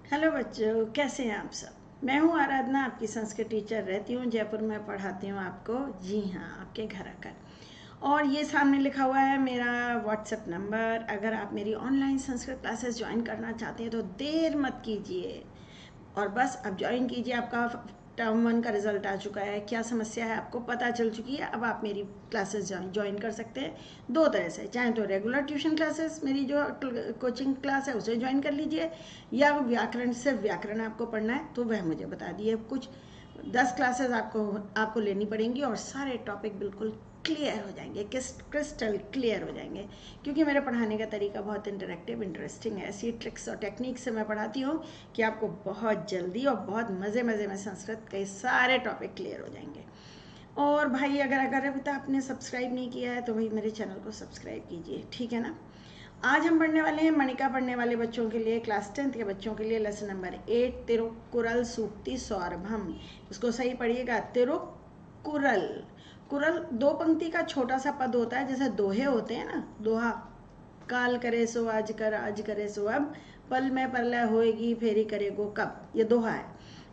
Hello बच्चों, कैसे हैं आप सब। मैं हूं आराधना, आपकी संस्कृत टीचर, रहती हूं जयपुर में, पढ़ाती हूं आपको। जी हाँ, आपके घर आकर। और ये सामने लिखा हुआ है मेरा व्हाट्सएप नंबर। अगर आप मेरी ऑनलाइन संस्कृत क्लासेस ज्वाइन करना चाहते हैं तो देर मत कीजिए और बस अब ज्वाइन कीजिए। आपका टर्म 1 का रिजल्ट आ चुका है, क्या समस्या है आपको पता चल चुकी है। अब आप मेरी क्लासेस ज्वाइन कर सकते हैं दो तरह से। चाहे तो रेगुलर ट्यूशन क्लासेस, मेरी जो कोचिंग क्लास है उसे ज्वाइन कर लीजिए, या व्याकरण, सिर्फ व्याकरण आपको पढ़ना है तो वह मुझे बता दिए। कुछ 10 क्लासेस आपको लेनी पड़ेंगी और सारे टॉपिक बिल्कुल क्लियर हो जाएंगे, क्रिस्टल क्लियर हो जाएंगे, क्योंकि मेरे पढ़ाने का तरीका बहुत इंटरेक्टिव, इंटरेस्टिंग है। ऐसी ट्रिक्स और टेक्निक से मैं पढ़ाती हूँ कि आपको बहुत जल्दी और बहुत मज़े मज़े में संस्कृत के सारे टॉपिक क्लियर हो जाएंगे। और भाई, अगर अभी तक आपने सब्सक्राइब नहीं किया है तो भाई मेरे चैनल को सब्सक्राइब कीजिए, ठीक है ना। आज हम पढ़ने वाले हैं मणिका पढ़ने वाले बच्चों के लिए, क्लास 10th के बच्चों के लिए, लेसन नंबर 8, तिरुकुरल सूक्ति सौरभम। इसको सही पढ़िएगा, तिरुकुरल। कुरल दो पंक्ति का छोटा सा पद होता है, जैसे दोहे होते हैं ना, दोहा। काल करे सो आज कर, आज करे सो अब, पल में परलय होएगी फेरी करेगो कब, ये दोहा है।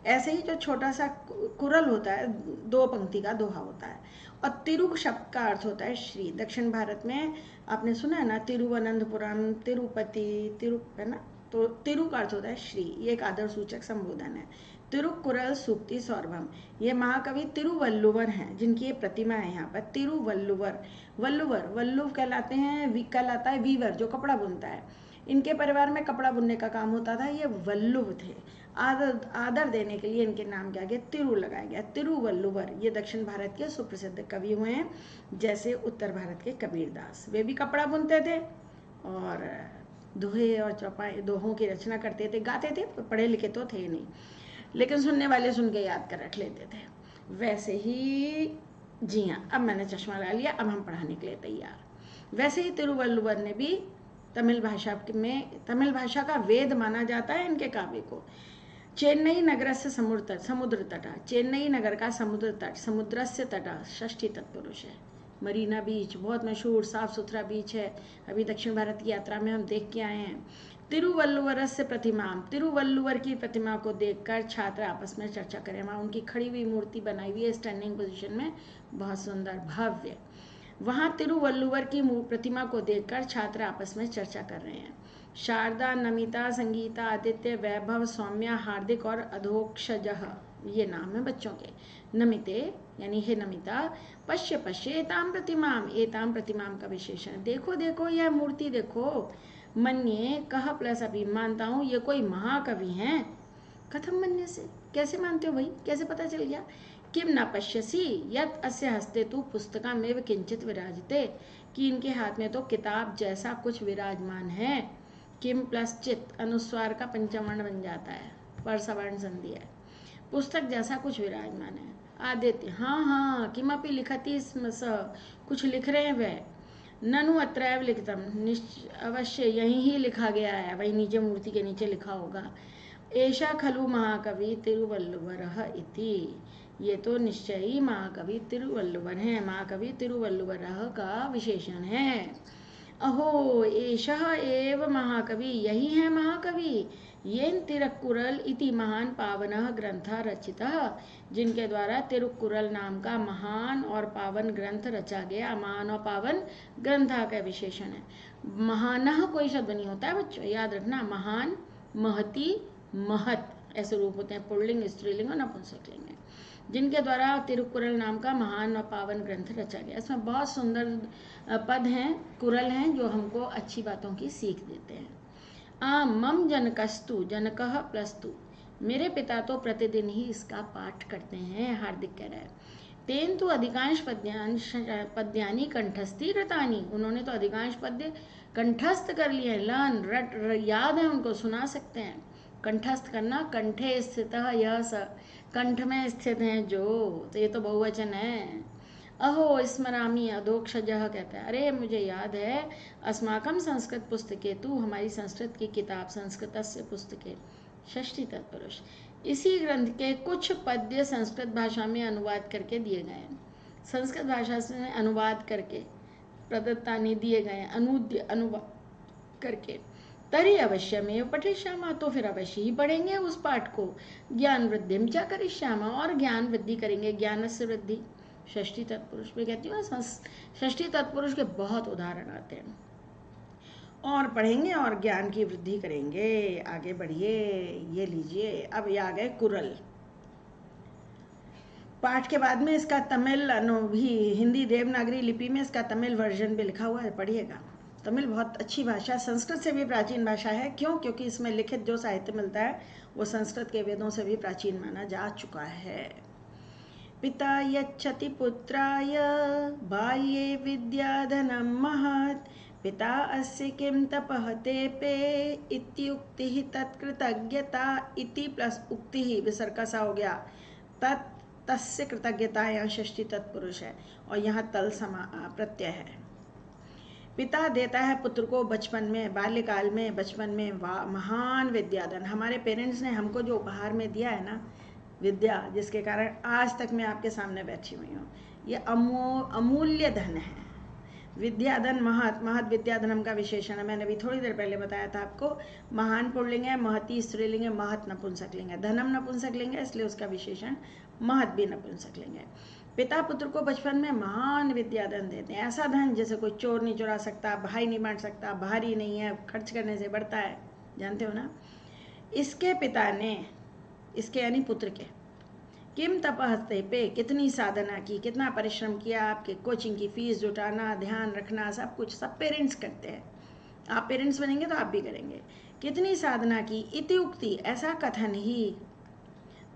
ऐसे ही जो छोटा सा कुरल होता है, दो पंक्ति का दोहा होता है। और तिरु शब्द का अर्थ होता है श्री। दक्षिण भारत में आपने सुना है ना, तिरुवनंतपुरम, तिरुपति, तिरु, है ना। तो तिरु का अर्थ होता है श्री, ये एक आदर सूचक संबोधन है। तिरुकुरल सूक्ति सौरभम, ये महाकवि तिरुवल्लुवर हैं, जिनकी ये प्रतिमा है यहाँ पर। तिरुवल्लुवर, वल्लुवर, वल्लुव कहलाते हैं, कहलाता है वीवर, जो कपड़ा बुनता है। इनके परिवार में कपड़ा बुनने का काम होता था, ये वल्लुव थे। आदर देने के लिए इनके नाम के आगे तिरु लगाया गया, तिरुवल्लुवर। ये दक्षिण भारत के सुप्रसिद्ध कवि हुए हैं, जैसे उत्तर भारत के कबीरदास, वे भी कपड़ा बुनते थे और दोहे और चौपाई, दोहों की रचना करते थे, गाते थे। पढ़े लिखे तो थे नहीं, लेकिन सुनने वाले सुन के याद कर रख लेते थे। वैसे ही, जी हाँ, अब मैंने चश्मा लगा लिया, अब हम पढ़ाने के लिए तैयार। वैसे ही तिरुवल्लुवर ने भी तमिल भाषा का वेद माना जाता है इनके काव्य को। चेन्नई नगर से समुद्र तट, चेन्नई नगर का समुद्र तट, समुद्र से तट, षष्ठी तत्पुरुष है। मरीना बीच बहुत मशहूर साफ सुथरा बीच है, अभी दक्षिण भारत की यात्रा में हम देख के आए हैं। तिरुवल्लुवर से प्रतिमा, तिरुवल्लुवर की प्रतिमा को देखकर छात्र आपस में चर्चा करें। वहाँ उनकी खड़ी हुई मूर्ति बनाई हुई है स्टैंडिंग पोजीशन में, बहुत सुंदर भव्य। वहाँ तिरुवल्लुवर की प्रतिमा को देखकर छात्र आपस में चर्चा कर रहे हैं। शारदा, नमिता, संगीता, आदित्य, वैभव, सौम्या, हार्दिक और अधोक्षजः, ये नाम है बच्चों के। नमिते यानी हे नमिता, पश्य पश्य एताम प्रतिमाम, एताम प्रतिमाम का विशेषण, देखो देखो यह मूर्ति देखो। मन्ये कह प्लस अभी, मानता हूँ ये कोई महाकवि हैं। कथम मन्य से, कैसे मानते हो भाई, कैसे पता चल गया। किम न पश्यसी यत अस्य हस्ते तु पुस्तकमेव किंचित विराजते, कि इनके हाथ में तो किताब जैसा कुछ विराजमान है। किम प्लस चित अनुस्वार का पंचमवर्ण बन जाता है, पर सवर्ण संधि है। पुस्तक जैसा कुछ विराजमान है। आदित्य, हाँ हाँ, किमपि लिखती स्म स, कुछ लिख रहे हैं वह। ननु अत्रैव लिखितम, अवश्य यहीं ही लिखा गया है, वही नीचे मूर्ति के नीचे लिखा होगा। एषा खलु महाकवि तिरुवल्लुवरः इति, ये तो निश्चय ही महाकवि तिरुवल्लुवर हैं, महाकवि तिरुवल्लुवरः का विशेषण है। अहो एषः एव महाकवि, यही है महाकवि। येन तिरुक्कुरल इति महान पावनः ग्रंथः रचितः, जिनके द्वारा तिरुक्कुरल नाम का महान और पावन ग्रंथ रचा गया। महान और पावन ग्रंथ का विशेषण है। महानः कोई शब्द नहीं होता है बच्चों, याद रखना। महान, महती, महत, ऐसे रूप होते हैं, पुल्लिंग, स्त्रीलिंग और नपुंसकलिंग है। जिनके द्वारा तिरुकुरल नाम का महान और पावन ग्रंथ रचा गया। इसमें बहुत सुंदर पद हैं, कुरल हैं, जो हमको अच्छी बातों की सीख देते हैं। मम जनकस्तु, जनकः प्लस्तु, मेरे पिता तो प्रतिदिन ही इसका पाठ करते हैं, हार्दिक कह रहा है। तेन तो अधिकांश पद्यानी कंठस्थी कृतानी, उन्होंने तो अधिकांश पद्य कंठस्थ कर लिए, लर्न, रट, याद है उनको, सुना सकते हैं। कंठस्थ करना, कंठे स्थित यह स, कंठ में स्थित हैं जो, तो ये तो बहुवचन है। अहो स्मरामी, अधोक्षजः कहता है, अरे मुझे याद है। अस्माकम संस्कृत पुस्तके, तू हमारी संस्कृत की किताब, संस्कृतस्य पुस्तके, षष्ठी तत्पुरुष, इसी ग्रंथ के कुछ पद्य संस्कृत भाषा में अनुवाद करके दिए गए हैं। संस्कृत भाषा से अनुवाद करके प्रदत्तानि दिए गए हैं, अनुवाद करके। तरी अवश्यमेव पठिष्यामः, तो फिर अवश्य ही पढ़ेंगे उस पाठ को। ज्ञान वृद्धिम च करिष्यामः, और ज्ञान वृद्धि करेंगे, ज्ञान से वृद्धि। षष्ठी तत्पुरुष में कहती हूँ ना, षष्ठी तत्पुरुष के बहुत उदाहरण आते हैं। और पढ़ेंगे और ज्ञान की वृद्धि करेंगे। आगे बढ़िए, ये लीजिए, अब ये आ गए कुरल। पाठ के बाद में इसका तमिल भी, हिंदी देवनागरी लिपि में इसका तमिल वर्जन भी लिखा हुआ है, पढ़िएगा। तमिल बहुत अच्छी भाषा, संस्कृत से भी प्राचीन भाषा है। क्यों? क्योंकि इसमें लिखित जो साहित्य मिलता है वो संस्कृत के वेदों से भी प्राचीन माना जा चुका है। पिता यच्छति पुत्राय बाल्ये विद्याधनं महत्, पिता अस्य किं तपः तेपे इत्युक्तिः तत्कृतज्ञता इति प्लस उक्तिः विसर्ग का सा हो गया। तत् तस्य कृतज्ञता यहाँ षष्ठी तत्पुरुष है और यहाँ तल प्रत्यय है। पिता देता है पुत्र को बचपन में, बाल्यकाल में, बचपन में महान विद्याधन। हमारे पेरेंट्स ने हमको जो उपहार में दिया है ना, विद्या, जिसके कारण आज तक मैं आपके सामने बैठी हुई हूँ, ये अमूल्य धन है। विद्याधन महत, महत विद्याधनम का विशेषण है, मैंने अभी थोड़ी देर पहले बताया था आपको। महान पुल्लिंग है, महती स्त्रीलिंग है, महत नपुंसकलिंग है। धनम नपुंसकलिंग है, इसलिए उसका विशेषण महत भी नपुंसकलिंग है। पिता पुत्र को बचपन में महान विद्याधन देते हैं, ऐसा धन जैसे कोई चोर नहीं चुरा सकता, भाई नहीं बांट सकता, भारी नहीं है, खर्च करने से बढ़ता है, जानते हो ना। इसके पिता ने, इसके यानी पुत्र के, किम तपहस्ते पे, कितनी साधना की, कितना परिश्रम किया, आपके कोचिंग की फीस जुटाना, ध्यान रखना, सब कुछ सब पेरेंट्स करते हैं। आप पेरेंट्स बनेंगे तो आप भी करेंगे। कितनी साधना की, इति उक्ति, ऐसा कथन ही,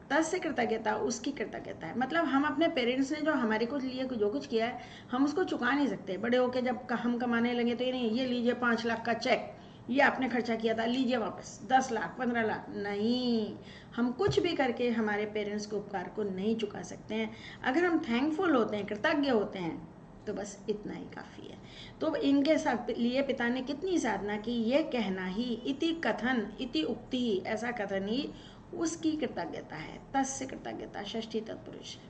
तस्य कृतज्ञता, उसकी कृतज्ञता है। मतलब हम अपने पेरेंट्स ने जो हमारे को लिए जो कुछ किया है, हम उसको चुका नहीं सकते। बड़े होके जब हम कमाने लगे तो ये नहीं, ये लीजिए 5 लाख का चेक, ये आपने खर्चा किया था, लीजिए वापस 10 लाख 15 लाख, नहीं। हम कुछ भी करके हमारे पेरेंट्स के उपकार को नहीं चुका सकते हैं। अगर हम थैंकफुल होते हैं, कृतज्ञ होते हैं, तो बस इतना ही काफ़ी है। तो इनके लिए पिता ने कितनी साधना की, ये कहना ही, इति कथन, इति उक्ति ही, ऐसा कथन ही उसकी कृतज्ञता है। तस्य कृतज्ञता षष्ठी तत्पुरुष है,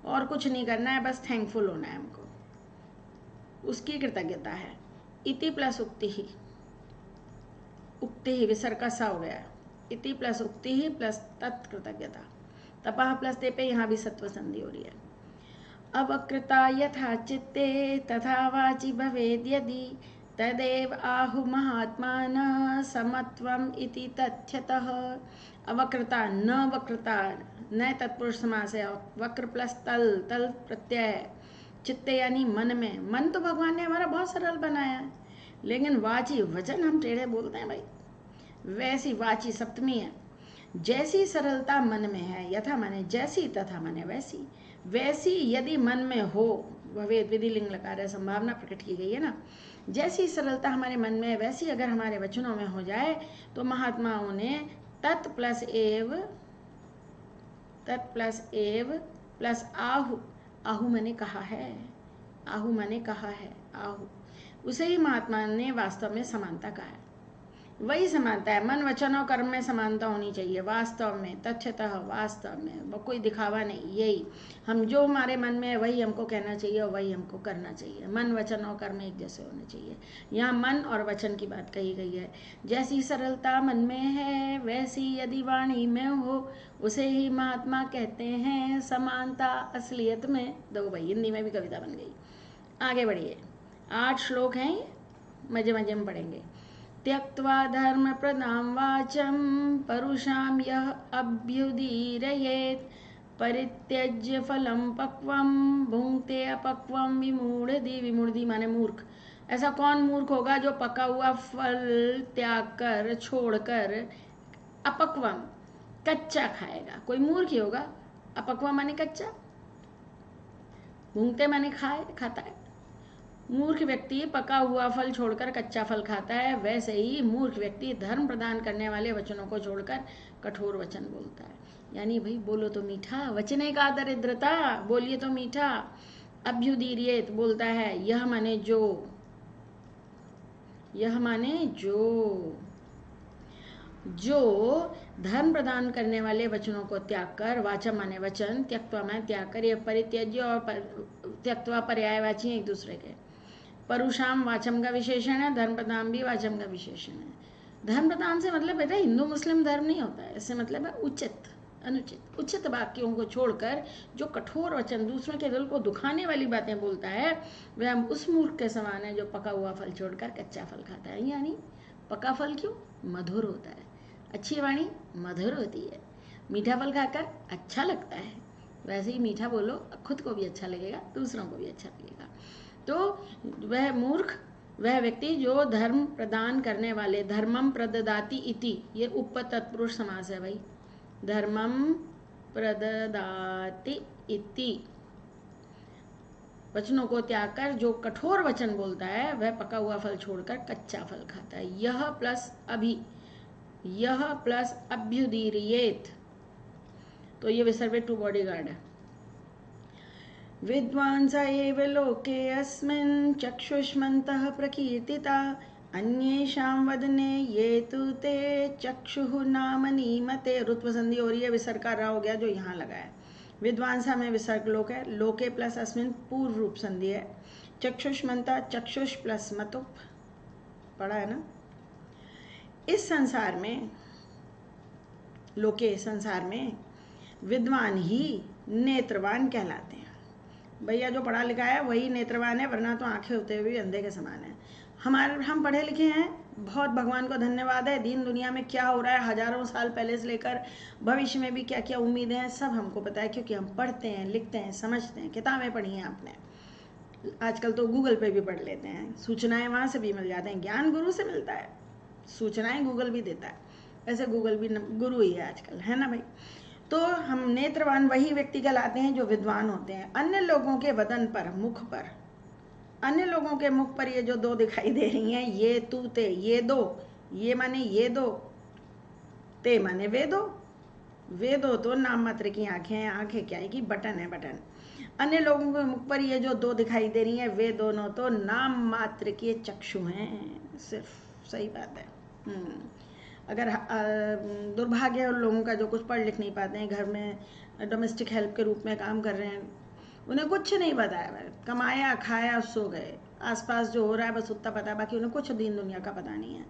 और कुछ नहीं करना है, बस थैंकफुल होना है हमको, उसकी कृतज्ञता है। इति प्लस उक्ति ही, उक्ति ही विसर्ग का सा हो गया। इति प्लस उक्ति ही प्लस तत्कृतज्ञता। तपः प्लस ते पे, यहाँ भी सत्व संधि हो रही है। अवकृता यथा चित्ते तथा वाचि भवेद् यदि, तदेव आहु महात्मानः समत्वम् इति तथ्यतः। अवकृता, न वक्रता, न तत्पुरुष समास है, वक्र प्लस तल, तल प्रत्यय। चित्ते यानी मन में, मन तो भगवान ने हमारा बहुत सरल बनाया है, लेकिन वाची, वचन हम टेढ़े बोलते हैं भाई। वैसी वाची सप्तमी है, जैसी सरलता मन में है, यथा माने जैसी, तथा माने वैसी, वैसी यदि मन में हो, भवेद विधिलिंग लकार है, संभावना प्रकट की गई है ना। जैसी सरलता हमारे मन में, वैसी अगर हमारे वचनों में हो जाए, तो महात्माओं ने तत् प्लस एव प्लस आहु, आहु मैंने कहा है, आहु मैंने कहा है, आहु, उसे ही महात्मा ने वास्तव में समानता कहा है। वही समानता है, मन वचन और कर्म में समानता होनी चाहिए, वास्तव में, तथ्यतः, वास्तव में, वो कोई दिखावा नहीं। यही हम, जो हमारे मन में है वही हमको कहना चाहिए और वही हमको करना चाहिए। मन वचन और कर्म एक जैसे होने चाहिए। यहाँ मन और वचन की बात कही गई है। जैसी सरलता मन में है, वैसी यदि वाणी में हो, उसे ही महात्मा कहते हैं समानता असलियत में। दो भाई, हिंदी में भी कविता बन गई। आगे बढ़िए, 8 श्लोक हैं, मजे मजे में पढ़ेंगे। त्यक्त्वा धर्म प्रदां वाचं परुषां यः अभ्युदीरयेत्, परित्यज्य फलं पक्वं भुंक्ते अपक्वं विमूढ़धि। विमूढ़धि माने मूर्ख। ऐसा कौन मूर्ख होगा जो पका हुआ फल त्याग कर, छोड़कर, अपक्वम, कच्चा खाएगा? कोई मूर्ख ही होगा। अपक्वा माने कच्चा, भुंक्ते माने खाता है। मूर्ख व्यक्ति पका हुआ फल छोड़कर कच्चा फल खाता है, वैसे ही मूर्ख व्यक्ति धर्म प्रदान करने वाले वचनों को छोड़कर कठोर वचन बोलता है। यानी भाई बोलो तो मीठा, वचने का दरिद्रता, बोलिए तो मीठा। अभ्युदीर्येत बोलता है, यह माने जो, यह माने जो धर्म प्रदान करने वाले वचनों को त्याग कर, वाचम माने वचन, त्यक्त्वा माने त्याग कर, ये परित्यज्य और त्यक्त्वा पर्यायवाची एक दूसरे के। परुषाम वाचम का विशेषण है, धर्म प्रदान भी वाचम का विशेषण है। धर्म प्रधान से मतलब बेटा हिंदू मुस्लिम धर्म नहीं होता है, इससे मतलब है उचित अनुचित। उचित वाक्यों को छोड़कर जो कठोर वचन दूसरों के दिल को दुखाने वाली बातें बोलता है वह उस मूर्ख के समान है जो पका हुआ फल छोड़कर कच्चा फल खाता है। यानी पका फल क्यों? मधुर होता है। अच्छी वाणी मधुर होती है। मीठा फल खाकर अच्छा लगता है। वैसे ही मीठा बोलो, खुद को भी अच्छा लगेगा, दूसरों को भी अच्छा लगेगा। तो वह मूर्ख वह व्यक्ति जो धर्म प्रदान करने वाले, धर्मम प्रददाति इति, ये उपतत्पुरुष समास है भाई। धर्मम प्रददाति इति, वचनों को त्याग कर जो कठोर वचन बोलता है वह पका हुआ फल छोड़कर कच्चा फल खाता है। यह प्लस अभ्युदीरियेत, तो ये विसर्ग टू बॉडीगार्ड है। विद्वांस एव लोके अस्मिन् चक्षुष्मन्तः प्रकीर्तिता अन्येषां वदने ये तु ते चक्षुः नाम नीमते। रुत्व संधि हो रही है, विसर्ग का रा हो गया जो यहाँ लगा है। विद्वांसा में विसर्ग लोक है, लोके प्लस अस्मिन् पूर्व रूप संधि है। चक्षुष्मंता चक्षुष प्लस मतुप, पढ़ा है ना। इस संसार में, लोके संसार में, विद्वान ही नेत्रवान कहलाते हैं। भैया जो पढ़ा लिखा है वही नेत्रवान है, वरना तो आंखें होते हुए भी अंधे के समान है। हम पढ़े लिखे हैं, बहुत भगवान को धन्यवाद है। दीन दुनिया में क्या हो रहा है हजारों साल पहले से लेकर भविष्य में भी क्या क्या उम्मीदें हैं सब हमको पता है, क्योंकि हम पढ़ते हैं, लिखते हैं, समझते हैं। किताबें पढ़ी हैं आपने, आजकल तो गूगल पे भी पढ़ लेते हैं, सूचनाएं वहाँ से भी मिल जाते हैं। ज्ञान गुरु से मिलता है, सूचनाएं गूगल भी देता है। ऐसे गूगल भी गुरु ही है आजकल, है ना भाई। तो हम नेत्रवान वही व्यक्ति कहलाते हैं जो विद्वान होते हैं। अन्य लोगों के वदन पर, मुख पर, अन्य लोगों के मुख पर ये जो दो दिखाई दे रही हैं, ये तू ते, ये दो, ये माने ये दो, ते माने वे दो। वे दो तो नाम मात्र की आंखें हैं, आंखें क्या है कि बटन है, बटन। अन्य लोगों के मुख पर ये जो दो दिखाई दे रही हैं, वे दोनों तो नाम मात्र के चक्षु हैं सिर्फ। सही बात है। अगर दुर्भाग्य उन लोगों का जो कुछ पढ़ लिख नहीं पाते हैं, घर में डोमेस्टिक हेल्प के रूप में काम कर रहे हैं, उन्हें कुछ नहीं पता है, कमाया खाया सो गए, आसपास जो हो रहा है बस उतना पता है, बाकी उन्हें कुछ दीन दुनिया का पता नहीं है।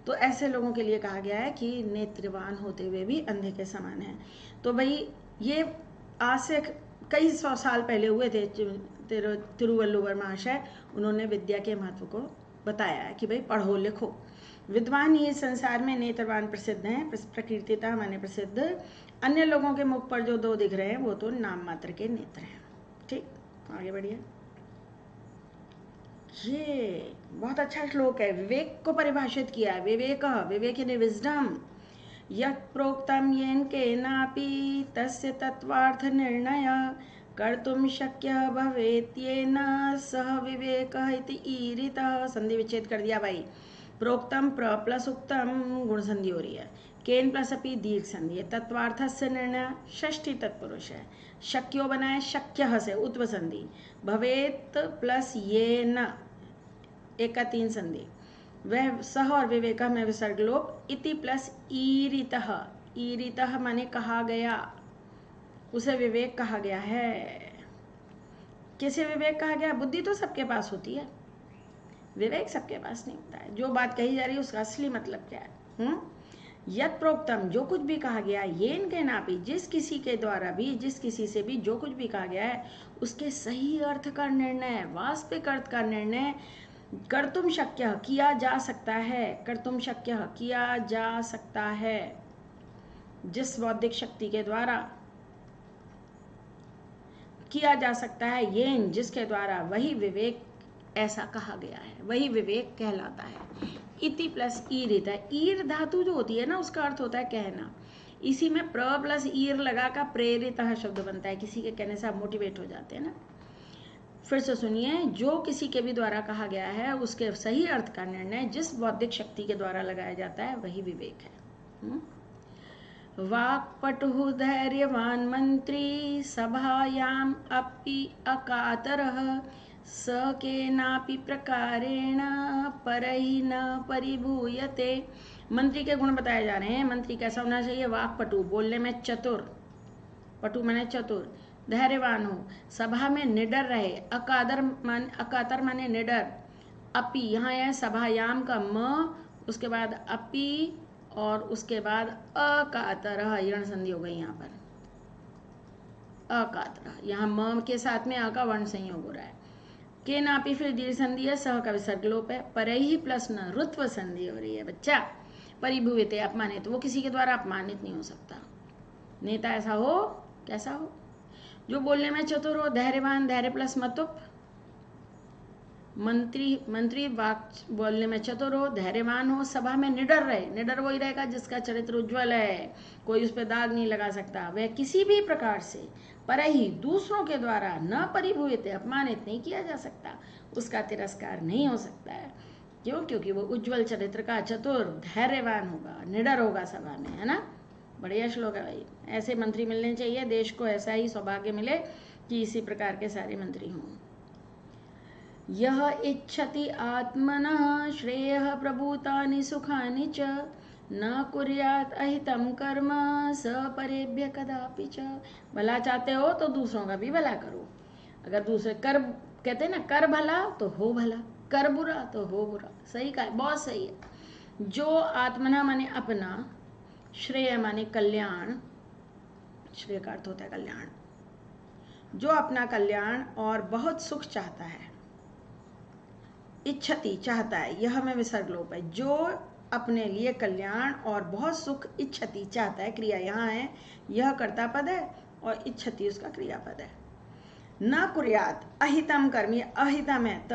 तो ऐसे लोगों के लिए कहा गया है कि नेत्रवान होते हुए भी अंधे के समान है। तो भाई ये आज से कई 100 साल पहले हुए थे तिरुवल्लुवर महाशय, उन्होंने विद्या के महत्व को बताया है कि भाई पढ़ो लिखो। विद्वान ये संसार में नेत्रवान प्रसिद्ध हैं, प्रकीर्तिता माने प्रसिद्ध। अन्य लोगों के मुख पर जो दो दिख रहे हैं वो तो नाम मात्र के नेत्र हैं। ठीक, आगे बढ़िए। ये बहुत अच्छा श्लोक है, विवेक को परिभाषित किया है। विवेक यानी विजडम। यत् प्रोक्तम येन केनापि तस्य तत्वार्थ निर्णय कर्तुम शक्य भवेत्येन सह विवेकः इति ईरितः। संधि विच्छेद कर दिया भाई। प्रोक्तम प्र प्लस उक्तम गुण संधि हो रही है, केन प्लस अपि दीर्घ संधि है। तत्वार्थ से निर्णय षष्ठी तत्पुरुष है। शक्यो बनाए शक्य से उत्व संधि। भवेत प्लस ये न एक का 3 संधि। वह सह और विवेक में विसर्ग लोप। इति प्लस ईरितः, ईरितः माने कहा गया, उसे विवेक कहा गया है। किसे विवेक कहा गया? बुद्धि तो सबके पास होती है, विवेक सबके पास नहीं होता है। जो बात कही जा रही है उसका असली मतलब क्या है? यत् प्रोक्तम, जो कुछ भी कहा गया, येन केनापि, जिस किसी के द्वारा भी, जिस किसी से भी जो कुछ भी कहा गया है उसके सही अर्थ का निर्णय, वास्तविक अर्थ का निर्णय कर्तुम शक्य, किया जा सकता है। कर्तुम शक्य, किया जा सकता है, जिस बौद्धिक शक्ति के द्वारा किया जा सकता है, येन जिसके द्वारा, वही विवेक ऐसा कहा गया है, वही विवेक कहलाता है। इति प्लस ईर रहता है। ईर धातु जो होती है ना उसका अर्थ होता है कहना। इसी में प्र प्लस ईर लगा का प्रेरित शब्द बनता है, किसी के कहने से आप मोटिवेट हो जाते हैं ना। फिर से सुनिए, जो किसी के भी द्वारा कहा गया है उसके सही अर्थ का निर्णय जिस बौद्धिक शक्ति के द्वारा लगाया जाता है वही विवेक है। वाक्पटुः धैर्यवान मंत्री सभायाम अपि अकातरः स केनापि प्रकारेण परहि न परिभूयते। मंत्री के गुण बताए जा रहे हैं। मंत्री कैसा होना चाहिए? वाक्पटु, बोलने में चतुर, पटु माने चतुर, धैर्यवान हो, सभा में निडर रहे, अकातर माने निडर, अपि यहाँ है सभायाम का म उसके बाद अपी और उसके बाद अकातरः यण संधि हो गई यहाँ पर, अकातरः। यहाँ म के साथ में आ का वर्ण संयोग हो रहा है। के नापी फिर दीर्घ संधि है, सह का विसर्ग लोप है, परही प्लस न रुत्व संधि हो रही है बच्चा। परिभूवित अपमानित, वो किसी के द्वारा अपमानित नहीं हो सकता। नेता ऐसा हो, कैसा हो, जो बोलने में चतुर हो, धैर्यवान, धैर्य प्लस मतुप। मंत्री वाक बोलने में चतुर हो, धैर्यवान हो, सभा में निडर रहे। निडर वही रहेगा जिसका चरित्र उज्ज्वल है, कोई उस पर दाग नहीं लगा सकता। वह किसी भी प्रकार से परही दूसरों के द्वारा न परिभूत अपमानित नहीं किया जा सकता, उसका तिरस्कार नहीं हो सकता है। क्यों? क्योंकि वो उज्ज्वल चरित्र का, चतुर, धैर्यवान होगा, निडर होगा सभा में, है ना। बढ़िया श्लोक है भाई। ऐसे मंत्री मिलने चाहिए, देश को ऐसा ही सौभाग्य मिले कि इसी प्रकार के सारे मंत्री हों। यह इच्छति आत्मनः श्रेयः प्रभूतानि सुखानि च न कुर्यात् अहितं कर्म स परेभ्य कदापि च। भला चाहते हो तो दूसरों का भी भला करो। अगर दूसरे कर, कहते हैं ना, कर भला तो हो भला, कर बुरा तो हो बुरा। सही कहा, बहुत सही है। जो आत्मना माने अपना, श्रेय माने कल्याण, श्रेय का अर्थ होता है कल्याण। जो अपना कल्याण और बहुत सुख चाहता है, इच्छति चाहता है, यह में विसर्ग लोप है। जो अपने लिए कल्याण और बहुत सुख इच्छति चाहता है, क्रिया यहाँ है, यह कर्ता पद है और इच्छति उसका क्रियापद है। न कुर्यात अहितम कर्मी, अहितम है त,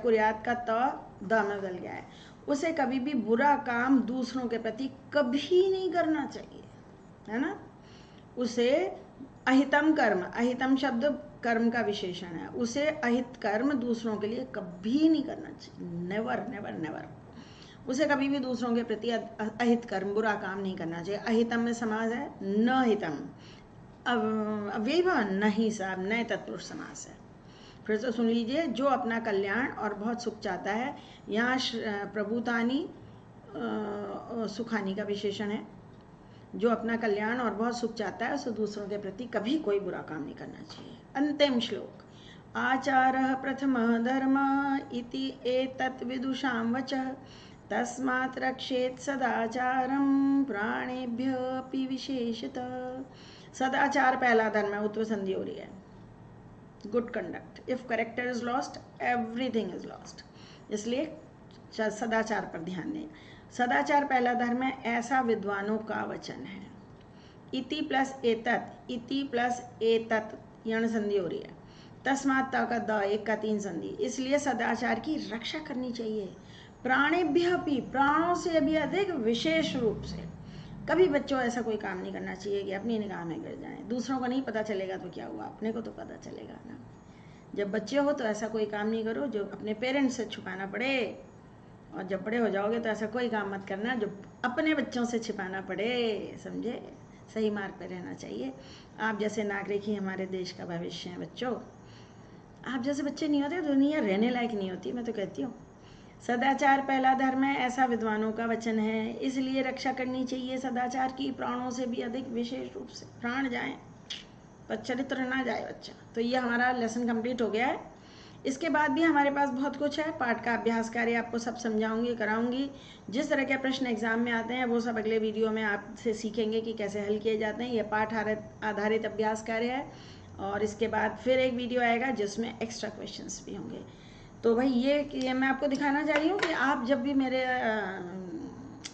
कुर्यात का त द में बदल गया है। उसे कभी भी बुरा काम दूसरों के प्रति कभी नहीं करना चाहिए, है ना। उसे अहितम कर्म, अहितम शब्द कर्म का विशेषण है। उसे अहित कर्म दूसरों के लिए कभी नहीं करना चाहिए, नेवर नेवर नेवर। उसे कभी भी दूसरों के प्रति अहित कर्म, बुरा काम नहीं करना चाहिए। अहितम में समास है, न हितम अव्ययीभ नहीं साहब, नए तत्पुरुष समास है। फिर से सुन लीजिए। जो अपना कल्याण और बहुत सुख चाहता है, यहाँ प्रभुतानी सुखानी का विशेषण है। जो अपना कल्याण और बहुत सुख चाहता है, उसे दूसरों के प्रति कभी कोई बुरा काम नहीं करना चाहिए। अंतिम श्लोक। आचारः प्रथमः धर्म इति एतत् विदुषां वचः तस्मात् रक्षेत् सदाचारं प्राणेभ्योऽपि विशेषतः। सदाचार पहला धर्म है, उत्तर संधि हो रही है। Good conduct, if character is lost everything is lost, इसलिए सदाचार पर ध्यान दें। सदाचार पहला धर्म है, ऐसा विद्वानों का वचन है। इति प्लस एतत्, इति प्लस एतत् यण संधि हो रही है। तस्मात् का द, एक का तीन संधि, इसलिए सदाचार की रक्षा करनी चाहिए। प्राणेभ्य भी, प्राणों से भी अधिक विशेष रूप से। कभी बच्चों ऐसा कोई काम नहीं करना चाहिए कि अपनी निगाह में गिर जाए। दूसरों को नहीं पता चलेगा तो क्या हुआ, अपने को तो पता चलेगा ना। जब बच्चे हो तो ऐसा कोई काम नहीं करो जो अपने पेरेंट्स से छुपाना पड़े, और जब बड़े हो जाओगे तो ऐसा कोई काम मत करना जो अपने बच्चों से छिपाना पड़े, समझे। सही मार्ग पर रहना चाहिए। आप जैसे नागरिक ही हमारे देश का भविष्य है बच्चों। आप जैसे बच्चे नहीं होते दुनिया रहने लायक नहीं होती, मैं तो कहती हूँ। सदाचार पहला धर्म है, ऐसा विद्वानों का वचन है, इसलिए रक्षा करनी चाहिए सदाचार की, प्राणों से भी अधिक विशेष रूप से। प्राण जाए पर चरित्र ना जाए बच्चा। तो ये हमारा लेसन कंप्लीट हो गया है। इसके बाद भी हमारे पास बहुत कुछ है। पाठ का अभ्यास कार्य आपको सब समझाऊंगी, कराऊंगी। जिस तरह के प्रश्न एग्जाम में आते हैं वो सब अगले वीडियो में आपसे सीखेंगे कि कैसे हल किए जाते हैं। ये पाठ आधारित अभ्यास कार्य है, और इसके बाद फिर एक वीडियो आएगा जिसमें एक्स्ट्रा क्वेश्चंस भी होंगे। तो भाई ये मैं आपको दिखाना चाह रही हूँ कि आप जब भी मेरे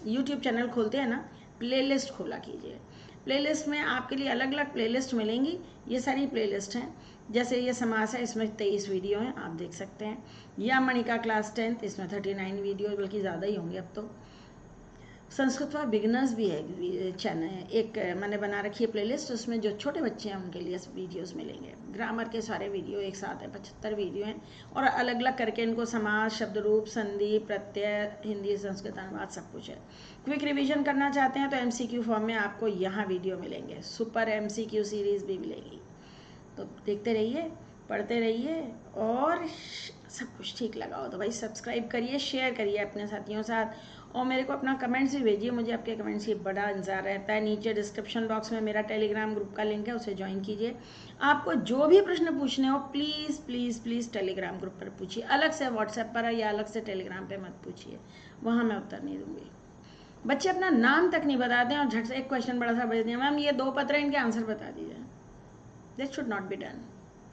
YouTube चैनल खोलते हैं ना, प्लेलिस्ट खोला कीजिए। प्लेलिस्ट में आपके लिए अलग अलग प्लेलिस्ट मिलेंगी। ये सारी प्लेलिस्ट हैं, जैसे ये समास है, इसमें 23 वीडियो हैं, आप देख सकते हैं। या मणिका क्लास 10th, इसमें 39 वीडियो, बल्कि ज़्यादा ही होंगे अब तो। संस्कृत फॉर बिगिनर्स भी है चैनल, एक मैंने बना रखी है प्लेलिस्ट, उसमें जो छोटे बच्चे हैं उनके लिए वीडियोस मिलेंगे। ग्रामर के सारे वीडियो एक साथ है, 75 वीडियो हैं, और अलग अलग करके इनको समास, शब्द रूप, संधि, प्रत्यय, हिंदी, संस्कृत, अनुवाद सब कुछ है। क्विक रिवीजन करना चाहते हैं तो MCQ फॉर्म में आपको यहाँ वीडियो मिलेंगे। सुपर MCQ सीरीज़ भी मिलेगी। तो देखते रहिए, पढ़ते रहिए, और सब कुछ ठीक लगा हो तो भाई सब्सक्राइब करिए, शेयर करिए अपने साथियों साथ, और मेरे को अपना कमेंट्स भी भेजिए, मुझे आपके कमेंट्स की बड़ा इंतजार रहता है। नीचे डिस्क्रिप्शन बॉक्स में मेरा टेलीग्राम ग्रुप का लिंक है, उसे ज्वाइन कीजिए। आपको जो भी प्रश्न पूछने हो please please please Telegram group पर पूछिए, अलग से व्हाट्सएप पर या अलग से टेलीग्राम पे मत पूछिए, वहाँ मैं उत्तर नहीं दूंगी। बच्चे अपना नाम तक नहीं बताते हैं और झट से एक क्वेश्चन बड़ा सा भेज दिया, मैम ये 2 पत्र हैं, इनके आंसर बता दीजिए। This should not be done.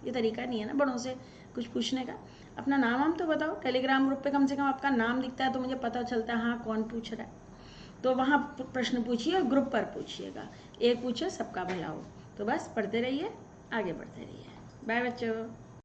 ये तरीका नहीं है ना बड़ों से कुछ पूछने का। अपना नाम हम तो बताओ, टेलीग्राम ग्रुप पे कम से कम आपका नाम दिखता है तो मुझे पता चलता है हाँ कौन पूछ रहा है। तो वहाँ प्रश्न पूछिए और ग्रुप पर पूछिएगा, एक पूछे सबका भला हो। तो बस पढ़ते रहिए, आगे बढ़ते रहिए। बाय बच्चों।